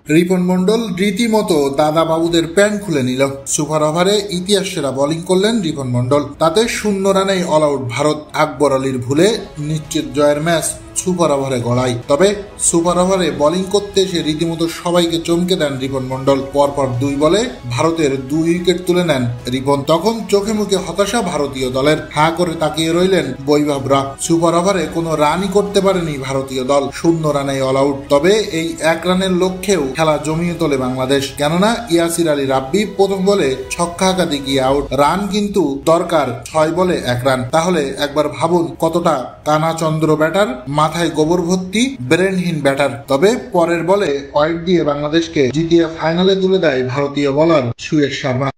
রিপন মন্ডল রীতিমতো দাদা বাবুদের প্যান্ট খুলে নিল। সুপার ওভারে ইতিহাস সেরা বোলিং করলেন রিপন মন্ডল। তাতে 0 রানেই অল আউট ভারত। আকবর আলীর ভুলে নিশ্চিত জয়ের ম্যাচ সুপার ওভারে গড়াই। তবে সুপার ওভারে বোলিং করতে এসে রীতিমতো সবাইকে চমকে দেন রিপন মন্ডল। পরপর 2 বলে ভারতের 2 উইকেট তুলে নেন রিপন। তখন চোখে মুখে হতাশা ভারতীয় দলের। হাঁ করে তাকিয়ে রইলেন বৈভবরা। সুপার ওভারে কোনো রানই করতে পারেনি ভারতীয় দল। 0 রানে অল আউট। তবে এই 1 রানের লক্ষ্যেও খেলা জমিয়ে তোলে বাংলাদেশ। কেননা ইয়াসির আলী রাব্বি প্রথম বলে ছক্কা হাঁকাতে গিয়ে আউট। রান কিন্তু দরকার 6 বলে 1 রান। তাহলে একবার ভাবুন কতটা কানাচন্দ্র ব্যাটার, মাথায় গোবর ভর্তি, ব্রেনহীন ব্যাটার। তবে পরের বলে ওয়াইড দিয়ে বাংলাদেশকে জিতিয়ে ফাইনালে তুলে দেয় ভারতীয় বোলার সুয়েশ শর্মা।